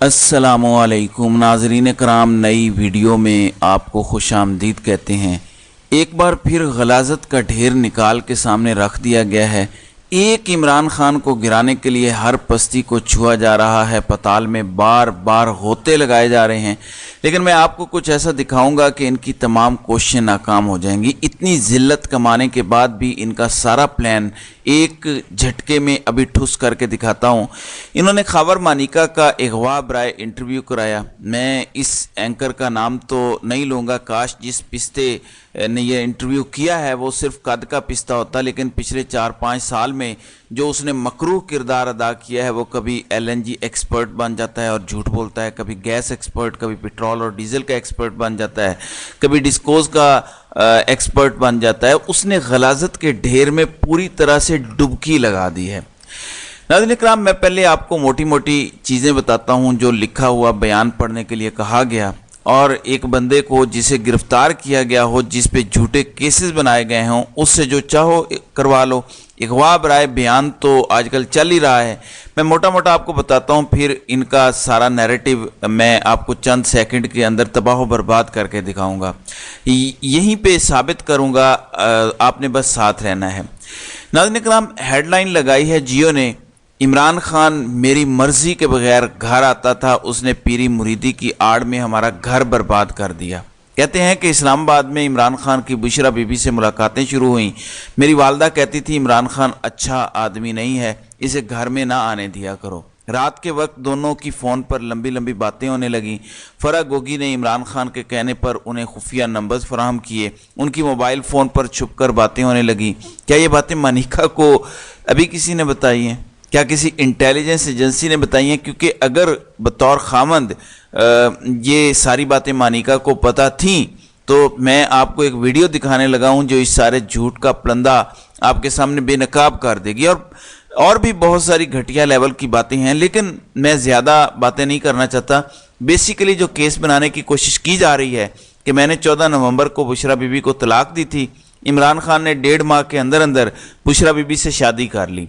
अस्सलामुअलैकुम नाज़रीन कराम, नई वीडियो में आपको खुश आमदीद कहते हैं। एक बार फिर गलाज़त का ढेर निकाल के सामने रख दिया गया है। एक इमरान खान को गिराने के लिए हर पस्ती को छुआ जा रहा है, पताल में बार बार होते लगाए जा रहे हैं, लेकिन मैं आपको कुछ ऐसा दिखाऊंगा कि इनकी तमाम कोशिशें नाकाम हो जाएंगी। इतनी जिल्लत कमाने के बाद भी इनका सारा प्लान एक झटके में अभी ठुस करके दिखाता हूं। इन्होंने खबर मानिका का अगवा बराए इंटरव्यू कराया। मैं इस एंकर का नाम तो नहीं लूँगा, काश जिस पिस्ते ने ये इंटरव्यू किया है वो सिर्फ कद का पिस्ता होता, लेकिन पिछले 4-5 साल में जो उसने मकरूह किरदार अदा किया है, वो कभी LNG एक्सपर्ट बन जाता है और झूठ बोलता है, कभी गैस एक्सपर्ट, कभी पेट्रोल और डीजल का एक्सपर्ट बन जाता है, कभी डिस्कोज का एक्सपर्ट बन जाता है। उसने गलाज़त के ढेर में पूरी तरह से डुबकी लगा दी है। नाज़रीन इकराम, मैं पहले आपको मोटी मोटी चीज़ें बताता हूँ जो लिखा हुआ बयान पढ़ने के लिए कहा गया, और एक बंदे को जिसे गिरफ्तार किया गया हो, जिस पे झूठे केसेस बनाए गए हों, उससे जो चाहो करवा लो। अगवा बराए बयान तो आजकल चल ही रहा है। मैं मोटा मोटा आपको बताता हूँ, फिर इनका सारा नैरेटिव मैं आपको चंद सेकंड के अंदर तबाह बर्बाद करके दिखाऊंगा, यहीं पे साबित करूंगा। आपने बस साथ रहना है। नाज़रीन इकराम, हेडलाइन लगाई है जियो ने, इमरान खान मेरी मर्जी के बगैर घर आता था, उसने पीरी मुरीदी की आड़ में हमारा घर बर्बाद कर दिया। कहते हैं कि इस्लामाबाद में इमरान खान की बुशरा बीबी से मुलाकातें शुरू हुईं। मेरी वालदा कहती थी इमरान खान अच्छा आदमी नहीं है, इसे घर में ना आने दिया करो। रात के वक्त दोनों की फ़ोन पर लंबी लंबी बातें होने लगीं। फरा गोगी ने इमरान खान के कहने पर उन्हें खुफिया नंबर्स फराहम किए। उनकी मोबाइल फ़ोन पर छुपकर बातें होने लगीं। क्या ये बातें मानिका को अभी किसी ने बताई हैं? क्या किसी इंटेलिजेंस एजेंसी ने बताई हैं? क्योंकि अगर बतौर खामंद ये सारी बातें मानिका को पता थीं तो मैं आपको एक वीडियो दिखाने लगा हूं जो इस सारे झूठ का प्लंदा आपके सामने बेनकाब कर देगी। और भी बहुत सारी घटिया लेवल की बातें हैं, लेकिन मैं ज़्यादा बातें नहीं करना चाहता। बेसिकली जो केस बनाने की कोशिश की जा रही है कि मैंने 14 नवंबर को बुशरा बीबी को तलाक दी थी, इमरान खान ने 1.5 माह के अंदर अंदर बुशरा बीबी से शादी कर ली।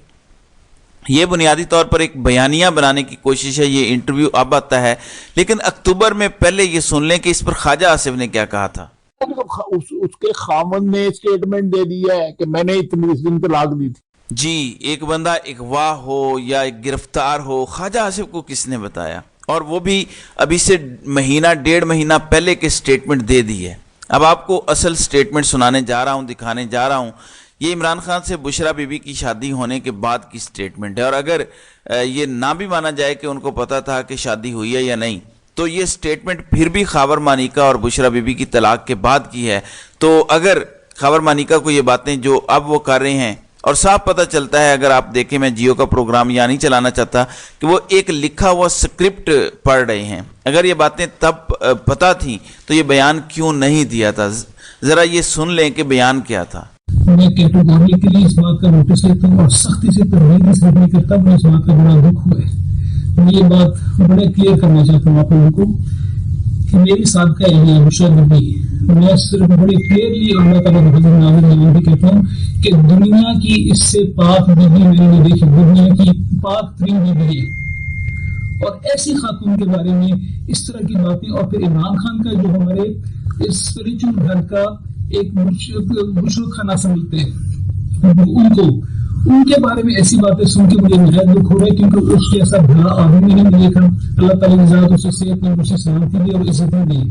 ये बुनियादी तौर पर एक बयानिया बनाने की कोशिश है। ये इंटरव्यू अब आता है, लेकिन अक्टूबर में पहले ये सुन लें कि इस पर ख्वाजा आसिफ ने क्या कहा था। उसके खामन ने स्टेटमेंट दे दिया है कि मैंने इस दिन तलाक दी थी। जी, एक बंदा अगवा हो या गिरफ्तार हो, ख्वाजा आसिफ को किसने बताया? और वो भी अभी से 1.5 महीना पहले के स्टेटमेंट दे दी है। अब आपको असल स्टेटमेंट सुनाने जा रहा हूँ, दिखाने जा रहा हूँ। ये इमरान खान से बुशरा बीबी की शादी होने के बाद की स्टेटमेंट है, और अगर ये ना भी माना जाए कि उनको पता था कि शादी हुई है या नहीं, तो ये स्टेटमेंट फिर भी खबर मानिका और बुशरा बीबी की तलाक के बाद की है। तो अगर खबर मानिका को ये बातें जो अब वो कर रहे हैं, और साफ पता चलता है, अगर आप देखें, मैं जियो का प्रोग्राम यहाँ नहीं चलाना चाहता, कि वो एक लिखा हुआ स्क्रिप्ट पढ़ रहे हैं। अगर ये बातें तब पता थी तो ये बयान क्यों नहीं दिया था? ज़रा ये सुन लें कि बयान क्या था। मैं कैटेगरी के लिए इस बात का नोटिस लेता हूँ और सख्ती से तरजीह इसलिए नहीं करता, मुझे इस बात का बड़ा दुख हुआ है। मैं ये बात बड़े क्लियर करना चाहता हूँ आप लोगों को कि मेरी साबिका एहलिया बुशरा बीबी, मैं सिर्फ बड़ी क्लियरली अल्लाह ताला के फजल नाज़िल कहता हूँ कि दुनिया की इससे पाक बीबी मैंने नहीं देखी, दुनिया की पाक तरीन बीबी है। और ऐसी खातून के बारे में इस तरह की बातें, और फिर इमरान खान का जो हमारे इस स्पिरिचुअल घर का एक बुजुर्ग खाना समझते हैं, उनके बारे में ऐसी बातें सुन के मुझे निहायत दुख हो रहा है, क्योंकि उसके ऐसा भला आदमी नहीं देखा। अल्लाह ताला की ज़ात उसे सेहत में, उसे सलामती दी और इज्जत दी,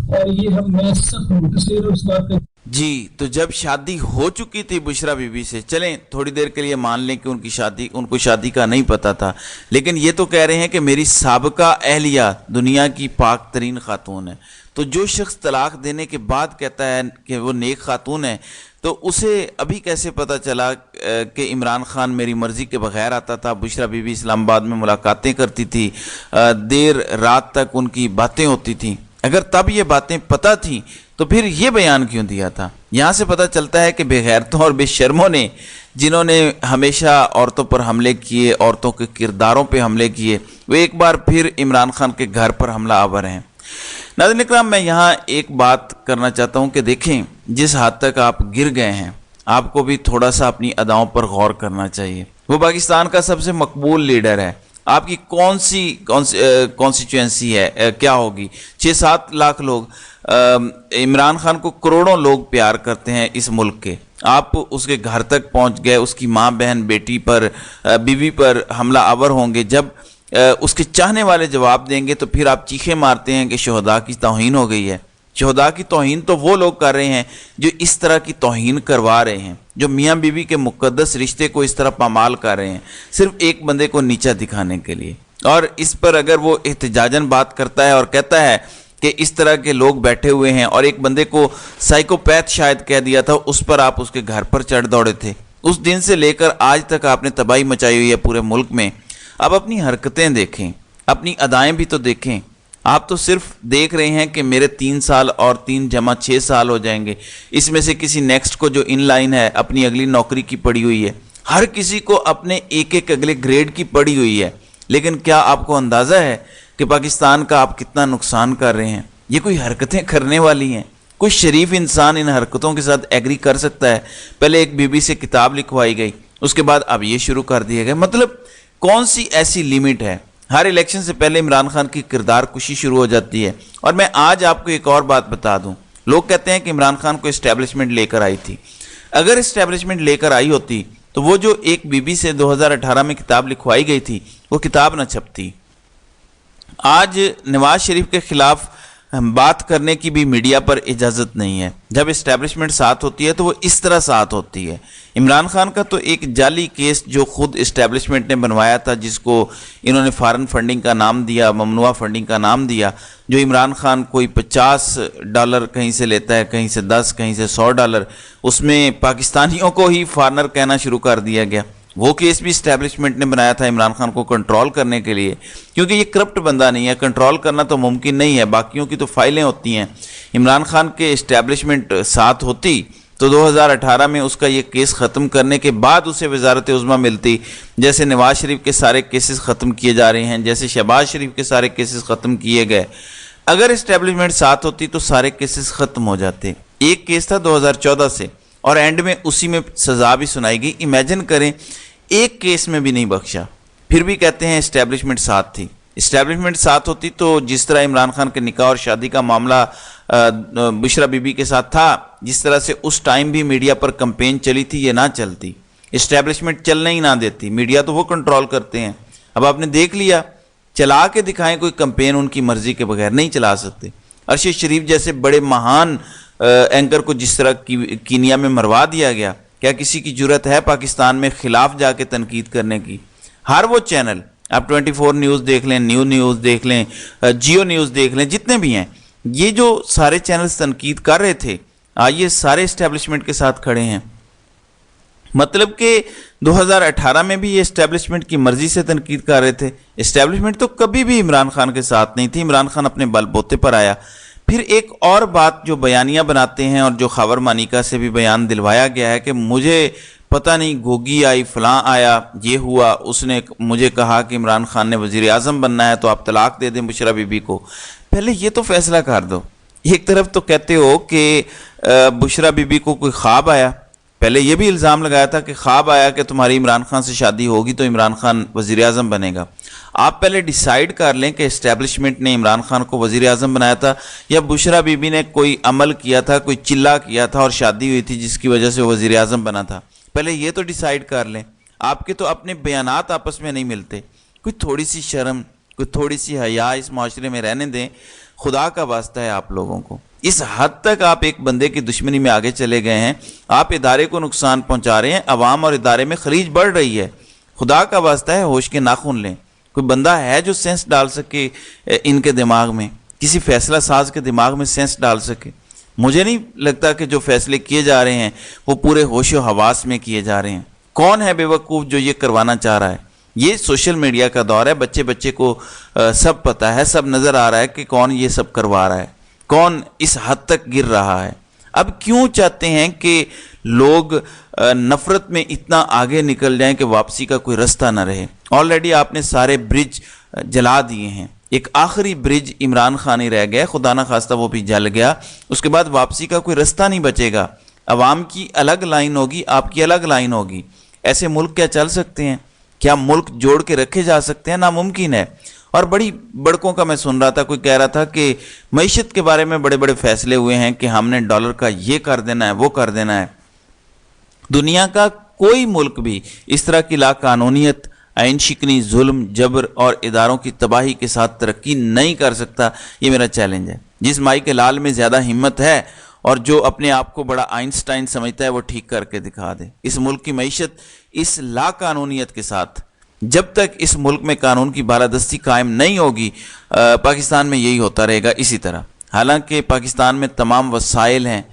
और ये मैं सख्त नोटिस ले रहा हूँ इस बात का। जी, तो जब शादी हो चुकी थी बुशरा बीबी से, चलें थोड़ी देर के लिए मान लें कि उनको शादी का नहीं पता था, लेकिन ये तो कह रहे हैं कि मेरी साबिका एहलिया दुनिया की पाक तरीन खातून है। तो जो शख्स तलाक देने के बाद कहता है कि वो नेक खातून है, तो उसे अभी कैसे पता चला कि इमरान खान मेरी मर्ज़ी के बगैर आता था, बुशरा बीबी इस्लामाबाद में मुलाकातें करती थी, देर रात तक उनकी बातें होती थी? अगर तब ये बातें पता थी तो फिर ये बयान क्यों दिया था? यहाँ से पता चलता है कि बेगैरतों और बेशर्मों ने, जिन्होंने हमेशा औरतों पर हमले किए, औरतों के किरदारों पे हमले किए, वे एक बार फिर इमरान खान के घर पर हमला आवर हैं। नाज़रीन इकराम, मैं यहाँ एक बात करना चाहता हूँ कि देखें, जिस हद तक आप गिर गए हैं, आपको भी थोड़ा सा अपनी अदाओं पर गौर करना चाहिए। वो पाकिस्तान का सबसे मकबूल लीडर है, آپ کی کون سی کانسٹیچوئنسی ہے، کیا ہوگی؟ 6-7 لاکھ لوگ، عمران خان کو کروڑوں لوگ پیار کرتے ہیں اس ملک کے، آپ اس کے گھر تک پہنچ گئے، اس کی ماں بہن بیٹی پر بیوی پر حملہ آور ہوں گے، جب اس کے چاہنے والے جواب دیں گے تو پھر آپ چیخیں مارتے ہیں کہ شہداء کی توہین ہو گئی ہے۔ شہداء کی توہین تو وہ لوگ کر رہے ہیں جو اس طرح کی توہین کروا رہے ہیں، جو میاں بیوی کے مقدس رشتے کو اس طرح پامال کر رہے ہیں صرف ایک بندے کو نیچا دکھانے کے لیے۔ اور اس پر اگر وہ احتجاجاً بات کرتا ہے اور کہتا ہے کہ اس طرح کے لوگ بیٹھے ہوئے ہیں، اور ایک بندے کو سائیکوپیتھ شاید کہہ دیا تھا، اس پر آپ اس کے گھر پر چڑھ دوڑے تھے، اس دن سے لے کر آج تک آپ نے تباہی مچائی ہوئی ہے پورے ملک میں۔ اب اپنی حرکتیں دیکھیں، اپنی ادائیں بھی تو دیکھیں۔ آپ تو صرف دیکھ رہے ہیں کہ میرے 3 سال اور 3 جمع 6 سال ہو جائیں گے، اس میں سے کسی نیکسٹ کو جو ان لائن ہے اپنی اگلی نوکری کی پڑی ہوئی ہے، ہر کسی کو اپنے ایک اگلے گریڈ کی پڑی ہوئی ہے، لیکن کیا آپ کو اندازہ ہے کہ پاکستان کا آپ کتنا نقصان کر رہے ہیں؟ یہ کوئی حرکتیں کرنے والی ہیں؟ کوئی شریف انسان ان حرکتوں کے ساتھ ایگری کر سکتا ہے؟ پہلے ایک بی بی سے کتاب لکھوائی گئی، اس کے بعد اب یہ شروع کر دیا گیا۔ مطلب کون سی ایسی لیمٹ ہے؟ ہر الیکشن سے پہلے عمران خان کی کردار کشی شروع ہو جاتی ہے۔ اور میں آج آپ کو ایک اور بات بتا دوں، لوگ کہتے ہیں کہ عمران خان کو اسٹیبلشمنٹ لے کر آئی تھی۔ اگر اسٹیبلشمنٹ لے کر آئی ہوتی تو وہ جو ایک بی بی سے 2018 میں کتاب لکھوائی گئی تھی وہ کتاب نہ چھپتی۔ آج نواز شریف کے خلاف بات کرنے کی بھی میڈیا پر اجازت نہیں ہے۔ جب اسٹیبلشمنٹ ساتھ ہوتی ہے تو وہ اس طرح ساتھ ہوتی ہے۔ عمران خان کا تو ایک جعلی کیس جو خود اسٹیبلشمنٹ نے بنوایا تھا، جس کو انہوں نے فارن فنڈنگ کا نام دیا، ممنوعہ فنڈنگ کا نام دیا، جو عمران خان کوئی $50 کہیں سے لیتا ہے، کہیں سے 10، کہیں سے $100، اس میں پاکستانیوں کو ہی فارنر کہنا شروع کر دیا گیا۔ وہ کیس بھی اسٹیبلشمنٹ نے بنایا تھا عمران خان کو کنٹرول کرنے کے لیے، کیونکہ یہ کرپٹ بندہ نہیں ہے، کنٹرول کرنا تو ممکن نہیں ہے، باقیوں کی تو فائلیں ہوتی ہیں۔ عمران خان کے اسٹیبلشمنٹ ساتھ ہوتی تو 2018 میں اس کا یہ کیس ختم کرنے کے بعد اسے وزارت عظمیٰ ملتی، جیسے نواز شریف کے سارے کیسز ختم کیے جا رہے ہیں، جیسے شہباز شریف کے سارے کیسز ختم کیے گئے۔ اگر اسٹیبلشمنٹ ساتھ ہوتی تو سارے کیسز ختم ہو جاتے۔ ایک کیس تھا 2014 سے، اور اینڈ میں اسی میں سزا بھی سنائی گئی۔ امیجن کریں، ایک کیس میں بھی نہیں بخشا، پھر بھی کہتے ہیں اسٹیبلشمنٹ ساتھ تھی۔ اسٹیبلشمنٹ ساتھ ہوتی تو جس طرح عمران خان کے نکاح اور شادی کا معاملہ بشرا بی بی کے ساتھ تھا، جس طرح سے اس ٹائم بھی میڈیا پر کمپین چلی تھی، یہ نہ چلتی، اسٹیبلشمنٹ چلنے ہی نہ دیتی۔ میڈیا تو وہ کنٹرول کرتے ہیں۔ اب آپ نے دیکھ لیا، چلا کے دکھائیں کوئی کمپین، ان کی مرضی کے بغیر نہیں چلا سکتے۔ ارشد شریف جیسے بڑے مہان اینکر کو جس طرح کینیا میں مروا دیا گیا، کیا کسی کی جرت ہے پاکستان میں خلاف جا کے تنقید کرنے کی؟ ہر وہ چینل، آپ 24 نیوز دیکھ لیں، نیو نیوز دیکھ لیں، جیو نیوز دیکھ لیں، جتنے بھی ہیں، یہ جو سارے چینلز تنقید کر رہے تھے، یہ سارے اسٹیبلشمنٹ کے ساتھ کھڑے ہیں۔ مطلب کہ 2018 میں بھی یہ اسٹیبلشمنٹ کی مرضی سے تنقید کر رہے تھے۔ اسٹیبلشمنٹ تو کبھی بھی عمران خان کے ساتھ نہیں تھی، عمران خان اپنے بل بوتے پر آیا۔ پھر ایک اور بات جو بیانیہ بناتے ہیں، اور جو خاور مانیکا سے بھی بیان دلوایا گیا ہے کہ مجھے پتہ نہیں گوگی آئی، فلاں آیا، یہ ہوا، اس نے مجھے کہا کہ عمران خان نے وزیر اعظم بننا ہے تو آپ طلاق دے دیں بشرا بی بی کو۔ پہلے یہ تو فیصلہ کر دو۔ ایک طرف تو کہتے ہو کہ بشرا بی بی کو کوئی خواب آیا، پہلے یہ بھی الزام لگایا تھا کہ خواب آیا کہ تمہاری عمران خان سے شادی ہوگی تو عمران خان وزیر اعظم بنے گا۔ آپ پہلے ڈیسائیڈ کر لیں کہ اسٹیبلشمنٹ نے عمران خان کو وزیر اعظم بنایا تھا، یا بشرا بی بی نے کوئی عمل کیا تھا، کوئی چلا کیا تھا اور شادی ہوئی تھی جس کی وجہ سے وہ وزیر اعظم بنا تھا۔ پہلے یہ تو ڈیسائیڈ کر لیں۔ آپ کے تو اپنے بیانات آپس میں نہیں ملتے۔ کوئی تھوڑی سی شرم، کوئی تھوڑی سی حیا اس معاشرے میں رہنے دیں، خدا کا واسطہ ہے آپ لوگوں کو۔ اس حد تک آپ ایک بندے کی دشمنی میں آگے چلے گئے ہیں، آپ ادارے کو نقصان پہنچا رہے ہیں، عوام اور ادارے میں خلیج بڑھ رہی ہے۔ خدا کا واسطہ ہے، ہوش کے ناخن لیں۔ کوئی بندہ ہے جو سینس ڈال سکے ان کے دماغ میں، کسی فیصلہ ساز کے دماغ میں سینس ڈال سکے؟ مجھے نہیں لگتا کہ جو فیصلے کیے جا رہے ہیں وہ پورے ہوش و حواس میں کیے جا رہے ہیں۔ کون ہے بے وقوف جو یہ کروانا چاہ رہا ہے؟ یہ سوشل میڈیا کا دور ہے، بچے کو سب پتہ ہے، سب نظر آ رہا ہے کہ کون یہ سب کروا رہا ہے، کون اس حد تک گر رہا ہے۔ اب کیوں چاہتے ہیں کہ لوگ نفرت میں اتنا آگے نکل جائیں کہ واپسی کا کوئی رستہ نہ رہے؟ آلریڈی آپ نے سارے برج جلا دیے ہیں، ایک آخری برج عمران خان ہی رہ گیا، خدا نہ خواستہ وہ بھی جل گیا، اس کے بعد واپسی کا کوئی رستہ نہیں بچے گا۔ عوام کی الگ لائن ہوگی، آپ کی الگ لائن ہوگی۔ ایسے ملک کیا چل سکتے ہیں؟ क्या मुल्क जोड़ के रखे जा सकते हैं? नामुमकिन है। और बड़ी बड़कों का मैं सुन रहा था, कोई कह रहा था कि मईशत के बारे में बड़े बड़े फैसले हुए हैं कि हमने डॉलर का ये कर देना है, वो कर देना है। दुनिया का कोई मुल्क भी इस तरह की लाकानूनियत, आइन शिकनी, जुल्म, जबर और इदारों की तबाही के साथ तरक्की नहीं कर सकता। ये मेरा चैलेंज है। जिस माई के लाल में ज़्यादा हिम्मत है और जो अपने आप को बड़ा आइंस्टाइन समझता है, वो ठीक करके दिखा दे। इस मुल्क की मईशत इस लाकानूनियत के साथ, जब तक इस मुल्क में कानून की बालादस्ती कायम नहीं होगी, पाकिस्तान में यही होता रहेगा इसी तरह। हालांकि पाकिस्तान में तमाम वसाइल हैं,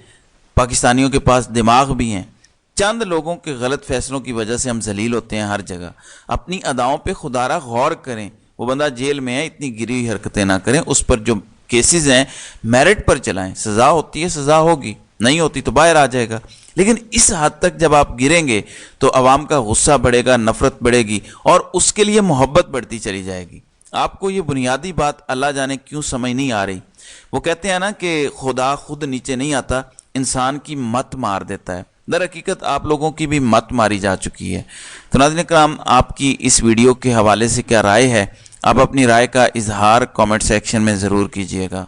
पाकिस्तानियों के पास दिमाग भी हैं। चंद लोगों के गलत फैसलों की वजह से हम जलील होते हैं हर जगह। अपनी अदाओं पे खुदारा गौर करें। वो बंदा जेल में है, इतनी गिरी हुई हरकतें ना करें। उस पर जो केसेस हैं मेरिट पर चलाएं। सज़ा होती है, सज़ा होगी, नहीं होती तो बाहर आ जाएगा। लेकिन इस हद तक जब आप गिरेंगे तो अवाम का गुस्सा बढ़ेगा, नफरत बढ़ेगी और उसके लिए मोहब्बत बढ़ती चली जाएगी। आपको ये बुनियादी बात अल्लाह जाने क्यों समझ नहीं आ रही। वो कहते हैं ना कि खुदा खुद नीचे नहीं आता, इंसान की मत मार देता है। दर हकीकत आप लोगों की भी मत मारी जा चुकी है। तो नाज़रीन इकराम, आपकी इस वीडियो के हवाले से क्या राय है? आप अपनी राय का इजहार कमेंट सेक्शन में ज़रूर कीजिएगा।